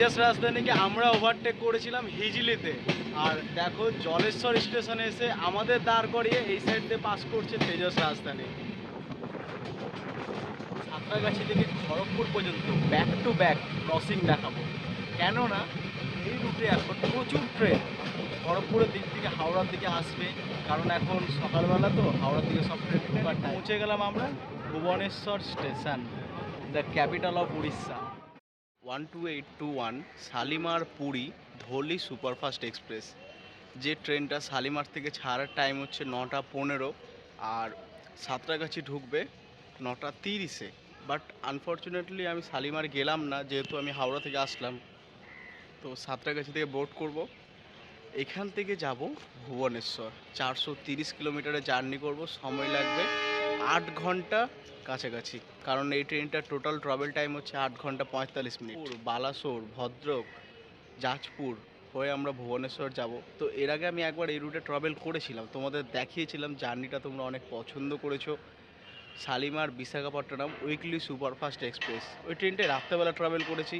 রাজধানীকে আমরা ওভারটেক করেছিলাম হিজলিতে, আর দেখো জলেশ্বর স্টেশনে এসে আমাদের দাঁড় করিয়ে এই সাইড দিয়ে পাস করছে তেজস রাজধানী। সাঁতরাগাছি থেকে খড়গপুর পর্যন্ত ব্যাক টু ব্যাক ক্রসিং দেখাবো, কেননা এই রুটে এখন প্রচুর ট্রেন খড়গপুরের দিক থেকে হাওড়ার দিকে আসবে, কারণ এখন সকালবেলা তো হাওড়ার দিকে সব ট্রেন ঢোকার টাইম। পৌঁছে গেলাম আমরা Bhubaneswar station, the capital of Orissa. 12821 Shalimar Puri ধলি সুপারফাস্ট এক্সপ্রেস। যে ট্রেনটা শালিমার থেকে ছাড়ার টাইম হচ্ছে 9:15, আর সাঁতরাগাছি ঢুকবে 9:30-এ। বাট আনফর্চুনেটলি আমি শালিমার গেলাম না, যেহেতু আমি হাওড়া থেকে আসলাম। তো সাঁতরাগাছি থেকে বোট করব, এখান থেকে যাব ভুবনেশ্বর। 430 কিলোমিটারের জার্নি করব, সময় লাগবে 8 ঘন্টা কাছাকাছি, কারণ এই ট্রেনটার টোটাল ট্রাভেল টাইম হচ্ছে 8 ঘন্টা 45 মিনিট। বালাসোর, ভদ্রক, জাজপুর হয়ে আমরা ভুবনেশ্বর যাব। তো এর আগে আমি একবার এই রুটে ট্রাভেল করেছিলাম, তোমাদের দেখিয়েছিলাম, জার্নিটা তোমরা অনেক পছন্দ করেছো। Shalimar Visakhapatnam weekly superfast express, ওই ট্রেনটায় রাত্রেবেলা ট্রাভেল করেছি।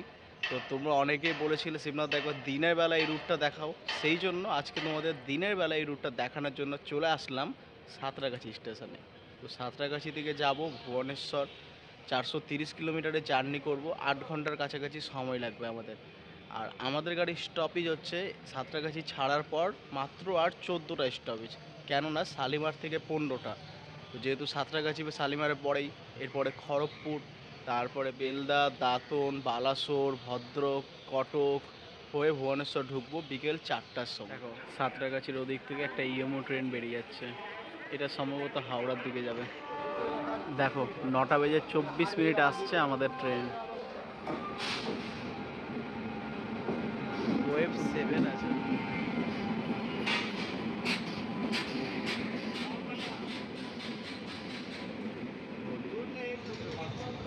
তো তোমরা অনেকেই বলেছিলে শিবনাথ একবার দিনের বেলা এই রুটটা দেখাও, সেই জন্য আজকে তোমাদের দিনের বেলা এই রুটটা দেখানোর জন্য চলে আসলাম সাঁতরাগাছি স্টেশনে। তো সাঁতরাগাছি থেকে যাব ভুবনেশ্বর, 430 কিলোমিটারের জার্নি করব, 8 ঘন্টার কাছাকাছি সময় লাগবে আমাদের। আর আমাদের গাড়ির স্টপেজ হচ্ছে সাঁতরাগাছি ছাড়ার পর মাত্র আর 14টা স্টপেজ, কেননা শালিমার থেকে 15টা। তো যেহেতু সাঁতরাগাছি বা শালিমারে পড়েই, এরপরে খড়গপুর, তারপরে বেলদা, দাঁতন, বালাসোর, ভদ্রক, কটক হয়ে ভুবনেশ্বর ঢুকবো বিকেল 4টার সময়। দেখো সাঁতরাগাছির ওদিক থেকে একটা ইএমও ট্রেন বেরিয়ে যাচ্ছে, এটা সম্ভবত হাওড়ার দিকে যাবে। দেখো 9:24 আসছে আমাদের ট্রেন। ওয়েভ 7 আছে।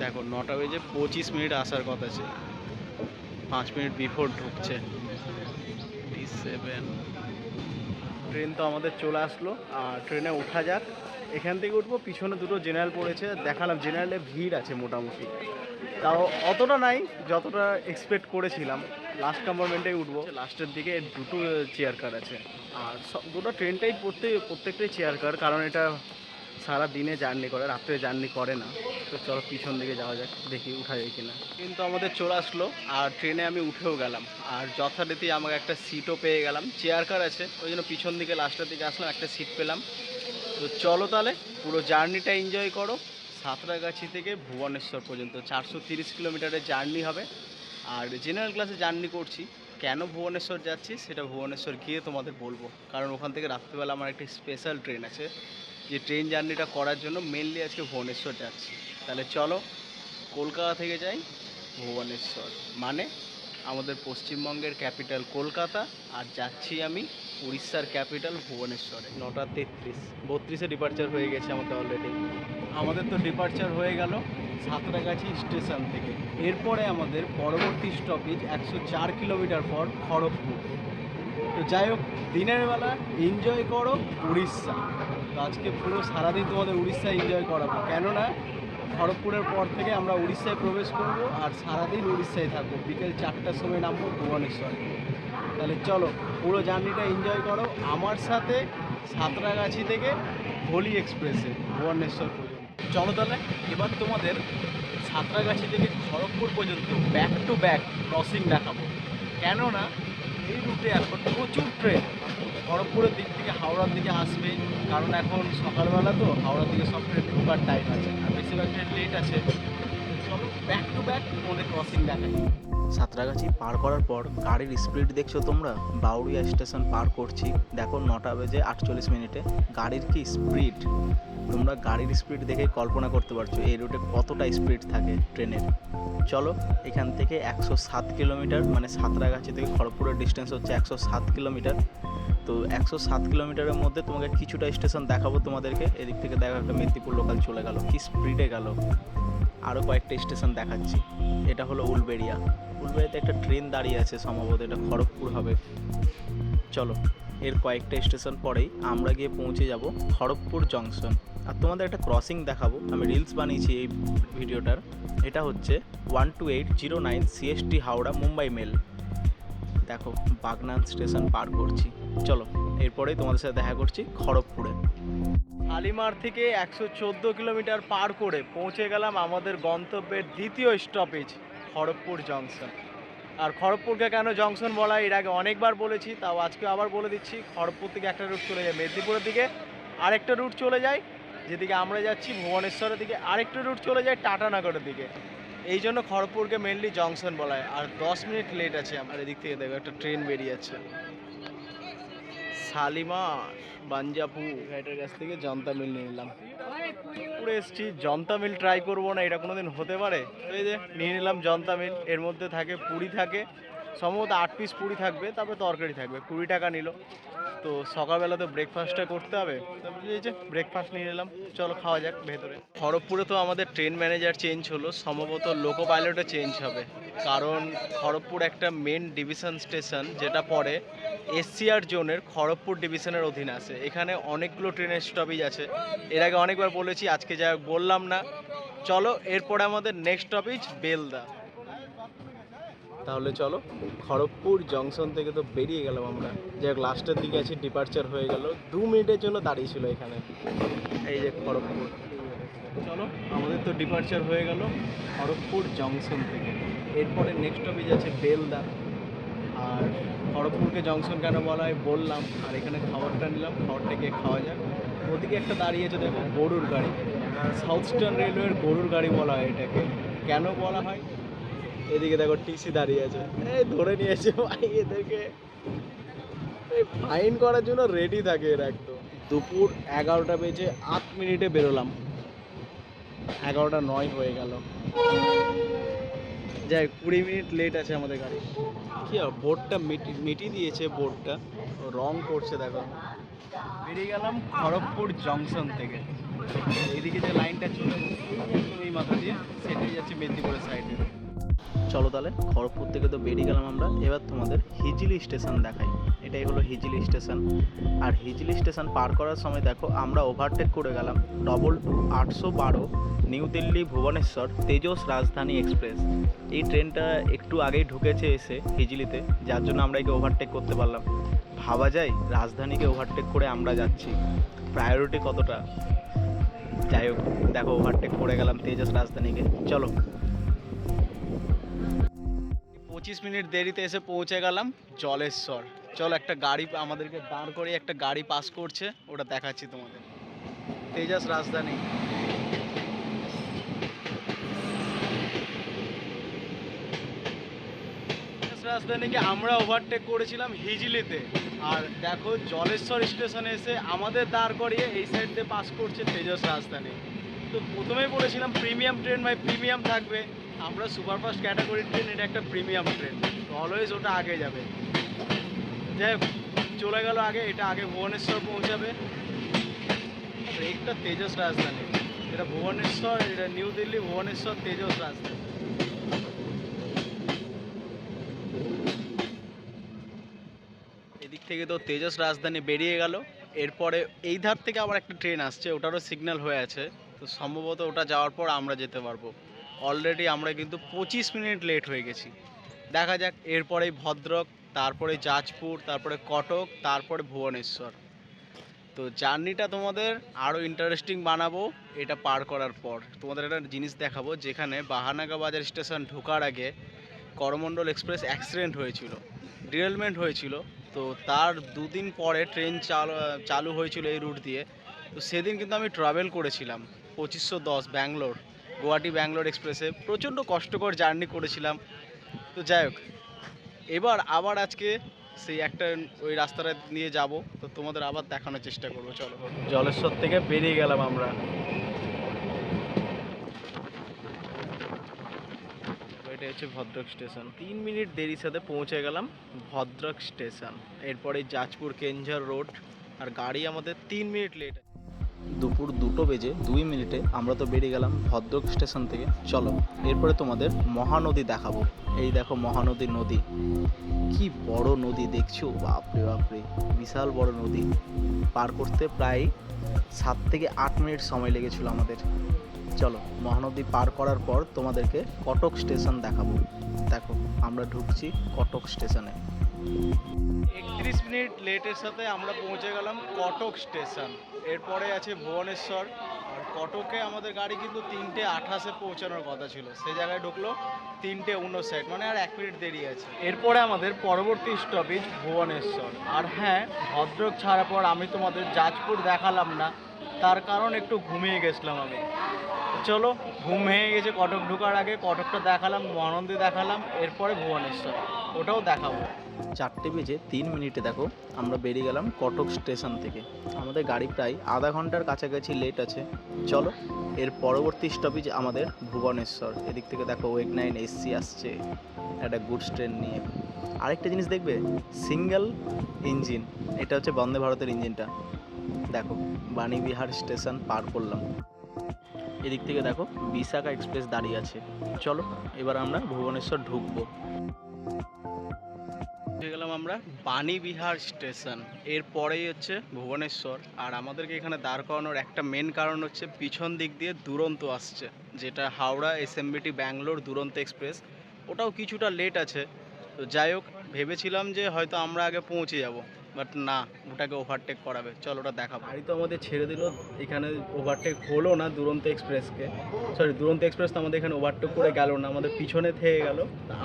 দেখো 9:25 আসার কথা ছিল, 5 মিনিট বিফোর ঢুকছে। D7 ট্রেন তো আমাদের চলে আসলো, আর ট্রেনে ওঠা যাক। এখান থেকে উঠবো, পিছনে দুটো জেনারেল পড়েছে, দেখালাম জেনারেলে ভিড় আছে মোটামুটি, তাও অতটা নাই যতটা এক্সপেক্ট করেছিলাম। লাস্ট কম্পার্টমেন্টেই উঠবো, লাস্টের দিকে দুটো চেয়ার কার আছে, আর দুটো ট্রেনটাই প্রত্যেকটাই চেয়ার কার, কারণ এটা সারা দিনে জার্নি করে, রাত্রে জার্নি করে না। তো চলো পিছন দিকে যাওয়া যাক, দেখি উঠা যায় কিনা। কিন্তু আমাদের চলে আসলো, আর ট্রেনে আমি উঠেও গেলাম, আর যথারীতি আমাকে একটা সিটও পেয়ে গেলাম। চেয়ার কার আছে, ওই জন্য পিছন দিকে লাস্টের দিকে আসলাম, একটা সিট পেলাম। তো চলো তাহলে পুরো জার্নিটা এনজয় করো। সাঁতরাগাছি থেকে ভুবনেশ্বর পর্যন্ত 430 কিলোমিটারের জার্নি হবে, আর জেনারেল ক্লাসে জার্নি করছি। কেন ভুবনেশ্বর যাচ্ছি সেটা ভুবনেশ্বর গিয়ে তোমাদের বলবো, কারণ ওখান থেকে রাত্রিবেলা আমার একটা স্পেশাল ট্রেন আছে, যে ট্রেন জার্নিটা করার জন্য মেনলি আজকে ভুবনেশ্বর যাচ্ছি। তাহলে চলো কলকাতা থেকে যাই ভুবনেশ্বর, মানে আমাদের পশ্চিমবঙ্গের ক্যাপিটাল কলকাতা, আর যাচ্ছি আমি উড়িষ্যার ক্যাপিটাল ভুবনেশ্বরে। 9:33, 32-এ ডিপার্চার হয়ে গেছে আমাদের অলরেডি। আমাদের তো ডিপার্চার হয়ে গেল সাঁতরাগাছি স্টেশন থেকে। এরপরে আমাদের পরবর্তী স্টপেজ 104 কিলোমিটার পর খড়গপুর। তো যাই হোক, দিনের বেলা এনজয় করো উড়িষ্যা। তো আজকে পুরো সারাদিন তোমাদের উড়িষ্যা এনজয় করাবো, কেননা খড়গপুরের পর থেকে আমরা উড়িষ্যায় প্রবেশ করব, আর সারাদিন উড়িষ্যায় থাকবো। বিকেল 4টার সময় নামবো ভুবনেশ্বরে। তাহলে চলো পুরো জার্নিটা এনজয় করো আমার সাথে, সাঁতরাগাছি থেকে হোলি এক্সপ্রেসে ভুবনেশ্বর পর্যন্ত। চলো তাহলে এবার তোমাদের সাঁতরাগাছি থেকে খড়গপুর পর্যন্ত ব্যাক টু ব্যাক ক্রসিং দেখাবো, কেননা এই রুটে এখন প্রচুর ট্রেন খড়গপুরের দিক থেকে হাওড়ার দিকে আসবে, কারণ এখন সকালবেলা তো হাওড়ার দিকে সব ট্রেন ঢোকার টাইম আছে, আর বেশিরভাগ ট্রেন লেট আছে। চলো ব্যাক টু ব্যাক তোমাদের ক্রসিং দেখাই। সাঁতরাগাছি পার করার পর গাড়ির স্পিড দেখছো তোমরা, বাউরিয়া স্টেশন পার করছি, দেখো 9:48 গাড়ির কি স্পিড, তোমরা গাড়ির স্পিড দেখে কল্পনা করতে পারছো এই রুটে কতটা স্পিড থাকে ট্রেনের। চলো এখান থেকে 107 কিলোমিটার, মানে সাঁতরাগাছি থেকে খড়গপুরের ডিস্টেন্স হচ্ছে 107 কিলোমিটার। তো 107 কিলোমিটারের মধ্যে তোমাকে কিছুটা স্টেশন দেখাবো তোমাদেরকে। এদিক থেকে দেখো একটা মেদিনীপুর লোকাল চলে গেল, কি স্পিডে গেল। আরও কয়েকটা স্টেশন দেখাচ্ছি। এটা হলো উলবেড়িয়া, উলবেড়িয়াতে একটা ট্রেন দাঁড়িয়ে আছে, সম্ভবত এটা খড়গপুর হবে। চলো এর কয়েকটা স্টেশন পরেই আমরা গিয়ে পৌঁছে যাব খড়গপুর জংশন। আর তোমাদের একটা ক্রসিং দেখাবো, আমি রিলস বানিয়েছি এই ভিডিওটার। এটা হচ্ছে 12809 CST হাওড়া মুম্বাই মেল। দেখো বাগনান স্টেশন পার করছি। চলো এরপরেই তোমাদের সাথে দেখা করছি খড়গপুরে। শালিমার থেকে 114 কিলোমিটার পার করে পৌঁছে গেলাম আমাদের গন্তব্যের দ্বিতীয় স্টপেজ খড়গপুর জংশন। আর খড়গপুরকে কেন জংশন বলা হয় এর আগে অনেকবার বলেছি, তাও আজকে আবার বলে দিচ্ছি। খড়গপুর থেকে একটা রুট চলে যায় মেদিনীপুরের দিকে, আরেকটা রুট চলে যায় যেদিকে আমরা যাচ্ছি ভুবনেশ্বরের দিকে, আরেকটা রুট চলে যায় টাটানগরের দিকে। এই জন্য খড়গপুরকে মেনলি জংশন বলা হয়। আর 10 মিনিট লেট আছে আমার। এদিক থেকে দেখো একটা ট্রেন বেরিয়ে যাচ্ছে, শালিমার বাঞ্জাপুর গাড়িটার কাছ থেকে জনতা মিল নিয়ে নিলাম। পুরো এসছি, জনতা মিল ট্রাই করবো না এটা কোনোদিন হতে পারে? এই যে নিয়ে নিলাম জনতা মিল। এর মধ্যে থাকে পুরি, থাকে সম্ভবত 8 পিস পুরি থাকবে, তারপরে তরকারি থাকবে। 20 টাকা নিল। তো সকালবেলা তো ব্রেকফাস্টটা করতে হবে, তারপরে এই যে ব্রেকফাস্ট নিয়ে নিলাম। চলো খাওয়া যাক ভেতরে। খড়গপুরে তো আমাদের ট্রেন ম্যানেজার চেঞ্জ হলো, সম্ভবত লোকো পাইলটও চেঞ্জ হবে। কারণ খড়গপুর একটা মেন ডিভিশন স্টেশন যেটা পরে এসসিআর জোনের খড়গপুর ডিভিশনের অধীনে আছে। এখানে অনেকগুলো ট্রেনের স্টপেজ আছে, এর আগে অনেকবার বলেছি, আজকে যাই হোক বললাম না। চলো এরপরে আমাদের নেক্সট স্টপেজ বেলদা। তাহলে চলো, খড়গপুর জংশন থেকে তো বেরিয়ে গেলাম আমরা। যাই হোক লাস্টের দিকে আছি, ডিপার্চার হয়ে গেল। 2 মিনিটের জন্য দাঁড়িয়েছিল এখানে। এই যে খড়গপুর। চলো আমাদের তো ডিপার্চার হয়ে গেল খড়গপুর জংশন থেকে। এরপরে নেক্সট স্টপেজ আছে বেলদা। আর খড়গপুরকে জংশন কেন বলা হয় বললাম। আর এখানে খাবারটা নিলাম, খাবারটা গিয়ে খাওয়া যাক। ওদিকে একটা দাঁড়িয়েছে দেখো গরুর গাড়ি, সাউথ ইস্টার্ন রেলওয়ের গরুর গাড়ি বলা হয় এটাকে। কেন বলা হয়? এদিকে দেখো টিসি দাঁড়িয়ে আছে, এই ধরে নিয়েছে ভাই এদেরকে, এই ফাইন করার জন্য রেডি থাকে এরা একদম। দুপুর 11টা বেজে 8 মিনিটে বেরোলাম, 11টা 9 হয়ে গেল। যাই 20 মিনিট লেট আছে আমাদের গাড়ি। কি আর বোর্ডটা মিটিয়ে দিয়েছে, বোর্ডটা রং করছে দেখো। বেরিয়ে গেলাম খড়গপুর জংশন থেকে। এইদিকে যে লাইনটা চলে এই মাথা দিয়ে সেটাই যাচ্ছে মেদিনীপুরের সাইডে। চলো তাহলে খড়গপুর থেকে তো বেরিয়ে গেলাম আমরা, এবার তোমাদের হিজলি স্টেশন দেখাই। এটাই হলো হিজলি স্টেশন। আর হিজলি স্টেশন পার করার সময় দেখো আমরা ওভারটেক করে গেলাম 22812 নিউ দিল্লি ভুবনেশ্বর তেজস রাজধানী এক্সপ্রেস। এই ট্রেনটা একটু আগেই ঢুকেছে এসে হিজলিতে, যার জন্য আমরা একে ওভারটেক করতে পারলাম। ভাবা যায় রাজধানীকে ওভারটেক করে আমরা যাচ্ছি, প্রায়োরিটি কতটা। যাই হোক দেখো ওভারটেক করে গেলাম তেজস রাজধানীকে। চলো 25 মিনিট দেরিতে এসে পৌঁছে গেলাম জলেশ্বর। চলো একটা গাড়ি আমাদেরকে দাঁড় করে একটা গাড়ি পাস করছে, ওটা দেখাচ্ছি তোমাদের। তেজস রাজধানী। তেজস রাজধানীকে আমরা ওভারটেক করেছিলাম হিজলিতে। আর দেখো জলেশ্বর স্টেশনে এসে আমাদের দাঁড় করিয়ে এই সাইড দিয়ে পাস করছে তেজস রাজধানী। তো প্রথমেই বলেছিলাম প্রিমিয়াম ট্রেন ভাই, প্রিমিয়াম থাকবে। আমরা সুপারফাস্ট ক্যাটাগরির ট্রেন, এটা একটা প্রিমিয়াম ট্রেন, তো অলওয়েজ ওটা আগে যাবে। যাই হোক চলে গেল আগে, এটা আগে ভুবনেশ্বর পৌঁছাবে। একটা তেজস রাজধানী, এটা ভুবনেশ্বর, এটা নিউ দিল্লি ভুবনেশ্বর তেজস রাজধানী। এদিক থেকে তো তেজস রাজধানী বেরিয়ে গেল। এরপরে এই ধার থেকে আবার একটা ট্রেন আসছে, ওটারও সিগন্যাল হয়ে আছে, তো সম্ভবত ওটা যাওয়ার পর আমরা যেতে পারবো। অলরেডি আমরা কিন্তু 25 মিনিট লেট হয়ে গেছি। দেখা যাক, এরপরেই ভদ্রক, তারপরে যাজপুর, তারপরে কটক, তারপরে ভুবনেশ্বর। তো জার্নিটা তোমাদের আরও ইন্টারেস্টিং বানাবো এটা পার করার পর। তোমাদের একটা জিনিস দেখাবো, যেখানে বাহানাগা বাজার স্টেশন ঢোকার আগে করমণ্ডল এক্সপ্রেস অ্যাক্সিডেন্ট হয়েছিল, ডিরেলমেন্ট হয়েছিল। তো তার 2 দিন পরে ট্রেন চালু হয়েছিল এই রুট দিয়ে। তো সেদিন কিন্তু আমি ট্রাভেল করেছিলাম 2510 ব্যাঙ্গালোর, গুয়াহাটি ব্যাঙ্গালোর এক্সপ্রেসে। প্রচণ্ড কষ্টকর জার্নি করেছিলাম। তো যাই হোক এবার আবার আজকে সেই একটা ওই রাস্তাটা নিয়ে যাব, তো তোমাদের আবার দেখানোর চেষ্টা করবো। চলো জলেশ্বর থেকে বেরিয়ে গেলাম আমরা। এটা হচ্ছে ভদ্রক স্টেশন। 3 মিনিট দেরির সাথে পৌঁছে গেলাম ভদ্রক স্টেশন। এরপরে যাজপুর কেঞ্ঝর রোড। আর গাড়ি আমাদের 3 মিনিট লেট। দুপুর 2:02 আমরা তো বেরিয়ে গেলাম ভদ্রক স্টেশন থেকে। চলো এরপরে তোমাদের মহানদী দেখাবো। এই দেখো মহানদী নদী, কি বড় নদী দেখছো, বাপরে বাপরে, বিশাল বড় নদী। পার করতে প্রায় 7 থেকে 8 মিনিট সময় লেগেছিল আমাদের। চলো মহানদী পার করার পর তোমাদেরকে কটক স্টেশন দেখাবো। দেখো আমরা ঢুকছি কটক স্টেশনে। 31 মিনিট লেটের সাথে আমরা পৌঁছে গেলাম কটক স্টেশন। এরপরে আছে ভুবনেশ্বর। আর কটকে আমাদের গাড়ি কিন্তু 3:28-এ পৌঁছানোর কথা ছিল, সে জায়গায় ঢুকলো 3:59, মানে আর 1 মিনিট দেরি আছে। এরপরে আমাদের পরবর্তী স্টপেজ ভুবনেশ্বর। আর হ্যাঁ, ভদ্রক ছাড়ার পর আমি তোমাদের জাজপুর দেখালাম না, তার কারণ একটু ঘুমিয়ে গেছিলাম আমি। চলো, ঘুম ভেঙে গেছে কটক ঢোকার আগে। কটকটা দেখালাম, মহানন্দী দেখালাম, এরপরে ভুবনেশ্বর, ওটাও দেখাবো। 4:03 দেখো আমরা বেরিয়ে গেলাম কটক স্টেশন থেকে। আমাদের গাড়ি প্রায় আধা ঘন্টার কাছাকাছি লেট আছে। চলো এর পরবর্তী স্টপেজ আমাদের ভুবনেশ্বর। এদিক থেকে দেখো ওয়েগ 9 এসসি আসছে একটা গুডস ট্রেন নিয়ে। আরেকটা জিনিস দেখবে, সিঙ্গেল ইঞ্জিন, এটা হচ্ছে বন্দে ভারতের ইঞ্জিনটা। দেখো বাণীবিহার স্টেশন পার করলাম। এদিক থেকে দেখো বিশাখা এক্সপ্রেস দাঁড়িয়ে আছে। চলো এবার আমরা ভুবনেশ্বর ঢুকবো। হয়ে গেলাম আমরা বাণীবিহার স্টেশন, এরপরেই হচ্ছে ভুবনেশ্বর। আর আমাদেরকে এখানে দাঁড় করানোর একটা মেন কারণ হচ্ছে পিছন দিক দিয়ে দুরন্ত আসছে, যেটা হাওড়া এসএমবিটি ব্যাঙ্গালোর দুরন্ত এক্সপ্রেস। ওটাও কিছুটা লেট আছে। তো যাই হোক, ভেবেছিলাম যে হয়তো আমরা আগে পৌঁছে যাব, বাট না, ওটাকে ওভারটেক করাবে। চলো ওটা দেখাবো। গাড়ি তো আমাদের ছেড়ে দিল, এখানে ওভারটেক হলো না দুরন্ত এক্সপ্রেসকে। সরি, দুরন্ত এক্সপ্রেস তো আমাদের এখানে ওভারটেক করে গেল না, আমাদের পিছনে থেকে গেল।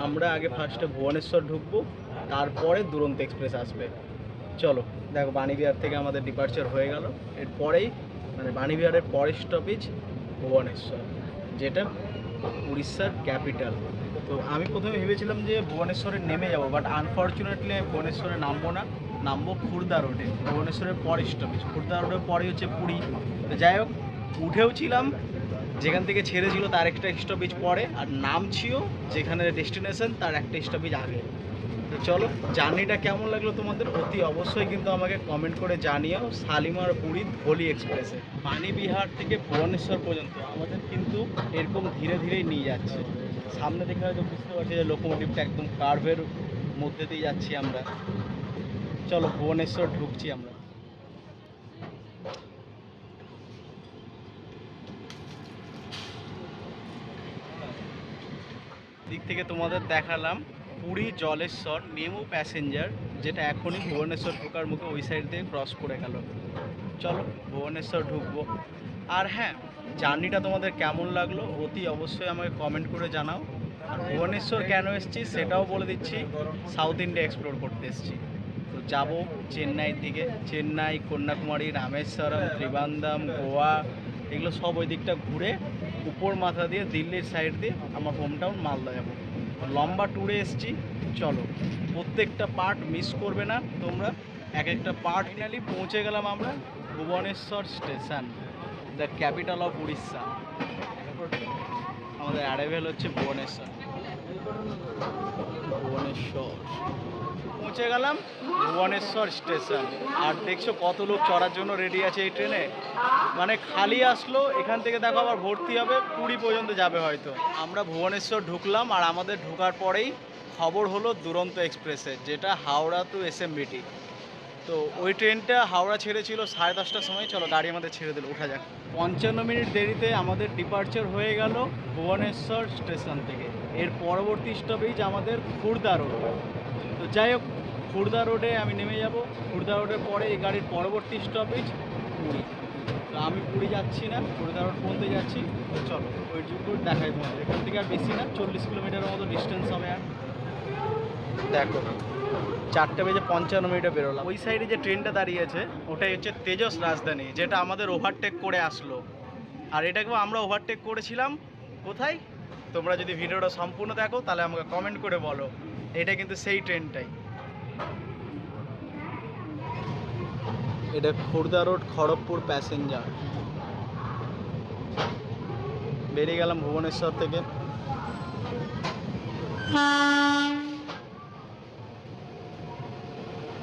আমরা আগে ফার্স্টে ভুবনেশ্বর ঢুকবো, তারপরে দুরন্ত এক্সপ্রেস আসবে। চলো দেখো, বাণীবিহার থেকে আমাদের ডিপার্চার হয়ে গেল। এরপরেই মানে বাণীবিহারের পরের স্টপেজ ভুবনেশ্বর, যেটা উড়িষ্যার ক্যাপিটাল। তো আমি প্রথমে ভেবেছিলাম যে ভুবনেশ্বরে নেমে যাবো, বাট আনফর্চুনেটলি আমি ভুবনেশ্বরে নামবো না, নামবো খুর্দা রোডে। ভুবনেশ্বরের পরের স্টপেজ খুর্দা রোডের পরে হচ্ছে পুরী। তো যাই হোক, উঠেও ছিলাম যেখান থেকে ছেড়েছিল তার একটা স্টপেজ পরে, আর নামছিও যেখানে ডেস্টিনেশন তার একটা স্টপেজ আগে। তো চলো, জার্নিটা কেমন লাগলো তোমাদের অতি অবশ্যই কিন্তু আমাকে কমেন্ট করে জানিও। শালিমার পুরী ধলি এক্সপ্রেসে বাণীবিহার থেকে ভুবনেশ্বর পর্যন্ত আমাদের কিন্তু এরকম ধীরে ধীরেই নিয়ে যাচ্ছে। সামনে দেখে হয়তো বুঝতে পারছি যে লোকোমোটিভটা একদম কার্ভের মধ্যে দিয়ে যাচ্ছি আমরা। চলো ভুবনেশ্বর ঢুকছি আমরা। দিক থেকে তোমাদের দেখালাম পুরী জলেশ্বর মেমু প্যাসেঞ্জার, যেটা এখনই ভুবনেশ্বর ঢোকার মুখে ওই সাইড দিয়ে ক্রস করে গেল। চলো ভুবনেশ্বর ঢুকবো। আর হ্যাঁ, জার্নিটা তোমাদের কেমন লাগলো অতি অবশ্যই আমাকে কমেন্ট করে জানাও। আর ভুবনেশ্বর কেন এসেছি সেটাও বলে দিচ্ছি, সাউথ ইন্ডিয়া এক্সপ্লোর করতে এসেছি। তো যাবো চেন্নাইয়ের দিকে, চেন্নাই, কন্যাকুমারী, রামেশ্বরম, ত্রিবান্দাম, গোয়া, এগুলো সব ওই দিকটা ঘুরে উপর মাথা দিয়ে দিল্লির সাইড দিয়ে আমার হোম টাউন মালদা যাবো। লম্বা ট্যুরে এসেছি। চলো প্রত্যেকটা পার্ট মিস করবে না তোমরা, এক একটা পার্ট। ফাইনালি পৌঁছে গেলাম আমরা Bhubaneswar station, the capital of Orissa. আমাদের অ্যারাইভেল হচ্ছে ভুবনেশ্বর। ভুবনেশ্বর পৌঁছে গেলাম ভুবনেশ্বর স্টেশন। আর দেখছো কত লোক চড়ার জন্য রেডি আছে এই ট্রেনে, মানে খালি আসলো এখান থেকে দেখো আবার ভর্তি হবে, পুরী পর্যন্ত যাবে হয়তো। আমরা ভুবনেশ্বর ঢুকলাম, আর আমাদের ঢোকার পরেই খবর হলো দুরন্ত এক্সপ্রেসে, যেটা হাওড়া টু এসএমবিটি। তো ওই ট্রেনটা হাওড়া ছেড়েছিল 10:30টার সময়। চলো গাড়ি আমাদের ছেড়ে দিল, ওঠা যাক। 55 মিনিট দেরিতে আমাদের ডিপার্চার হয়ে গেল ভুবনেশ্বর স্টেশন থেকে। এর পরবর্তী স্টপেজ আমাদের খুর্দা রোড। তো যাই হোক, খুর্দা রোডে আমি নেমে যাব। খুর্দা রোডের পরে এই গাড়ির পরবর্তী স্টপেজ পুরী। তো আমি পুরী যাচ্ছি না, খুর্দা রোড পর্যন্ত যাচ্ছি। তো চলো ওই রোড দেখাই তোমাদের। এখান থেকে আর বেশি না, 40 কিলোমিটারের মতো ডিস্টেন্স হবে। আর দেখো 4:55 বেরোলাম। ওই সাইডে যে ট্রেনটা দাঁড়িয়ে আছে ওটাই হচ্ছে তেজস রাজধানী, যেটা আমাদের ওভারটেক করে আসলো। আর এটাকেও আমরা ওভারটেক করেছিলাম কোথায়, তোমরা যদি ভিডিওটা সম্পূর্ণ দেখো তাহলে আমাকে কমেন্ট করে বলো। এটা কিন্তু সেই ট্রেনটাই। এটা খুর্দা রোড খড়গপুর প্যাসেঞ্জার। বেরিয়ে গেলাম ভুবনেশ্বর থেকে।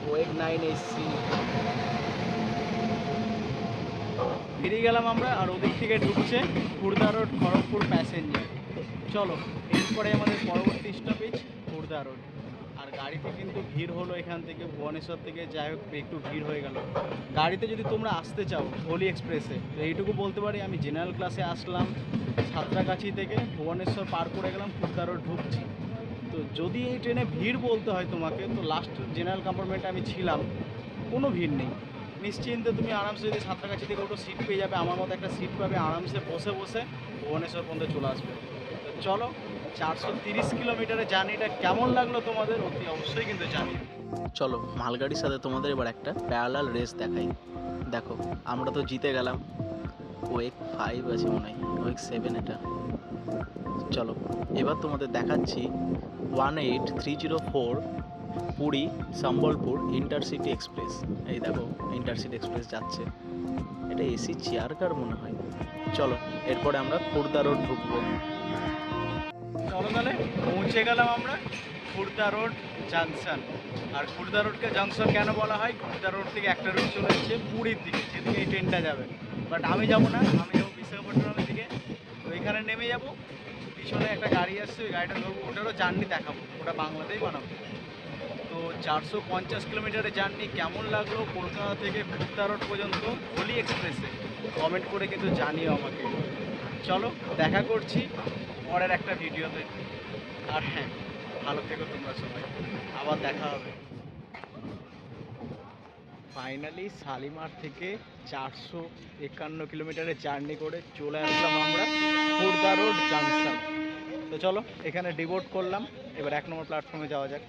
ওয়েগ 9 এসসি বেরিয়ে গেলাম আমরা, আর ওদিক থেকে ঢুকছে খুর্দা রোড খড়গপুর প্যাসেঞ্জার। চলো এরপরে আমাদের পরবর্তী স্টপেজ খুর্দা রোড। আর গাড়িতে কিন্তু ভিড় হলো এখান থেকে ভুবনেশ্বর থেকে, যাই হোক একটু ভিড় হয়ে গেল। গাড়িতে যদি তোমরা আসতে চাও হোলি এক্সপ্রেসে, তো এইটুকু বলতে পারি আমি জেনারেল ক্লাসে আসলাম সাঁতরাগাছি থেকে, ভুবনেশ্বর পার করে গেলাম, খুর্দা রোড ঢুকছি। তো যদি এই ট্রেনে ভিড় বলতে হয় তোমাকে, তো লাস্ট জেনারেল কম্পার্টমেন্টে আমি ছিলাম, কোনো ভিড় নেই। নিশ্চিন্তে তুমি আরামসে যদি সাঁতরাগাছি থেকে ওটা সিট পেয়ে যাবে, আমার মতো একটা সিট পাবে, আরামসে বসে বসে ভুবনেশ্বর পর্যন্ত চলে আসবে। তো চলো 430 কিলোমিটারের জার্নিটা কেমন লাগলো তোমাদের অতি অবশ্যই কিন্তু জানিও। চলো মালগাড়ির সাথে তোমাদের এবার একটা প্যারালাল রেস দেখাই। দেখো আমরা তো জিতে গেলাম, ওয়েক 5 আছে মনে হয়, ওয়েক 7 এটা। চলো এবার তোমাদের দেখাচ্ছি 18304 পুরী সম্বলপুর ইন্টারসিটি এক্সপ্রেস। এই দেখো ইন্টারসিটি এক্সপ্রেস যাচ্ছে, এটা এসি চেয়ার কার মনে হয়। চলো এরপরে আমরা খুর্দা রোড ঢুকবো। চলো তাহলে পৌঁছে গেলাম আমরা খুর্দা রোড জাংশন। আর খুর্দা রোডকে জাংশন কেন বলা হয়, খুর্দা রোড থেকে একটা রোড চলে যাচ্ছে পুরীর দিকে, যেদিকে এই ট্রেনটা যাবে। বাট আমি যাবো না, আমি যাবো বিশাখাপট্টনমের দিকে। তো এখানে নেমে যাবো, পিছনে একটা গাড়ি আসছে, ওই গাড়িটা ধরবো, ওটারও জার্নি দেখাবো, ওটা বাংলাতেই বানাবো। তো 450 কিলোমিটারের জার্নি কেমন লাগলো কলকাতা থেকে খুর্দা রোড পর্যন্ত হোলি এক্সপ্রেসে, কমেন্ট করে কিন্তু জানিও আমাকে। চলো দেখা করছি পরের একটা ভিডিওতে। আর হ্যাঁ, ভালো থেকো তোমরা সবাই, আবার দেখা হবে। ফাইনালি শালিমার থেকে 451 কিলোমিটারের জার্নি করে চলে আসলাম আমরা খুর্দা রোড জাংশন। তো চলো এখানে ডিবোর্ড করলাম, এবার 1 নম্বর প্ল্যাটফর্মে যাওয়া যাক।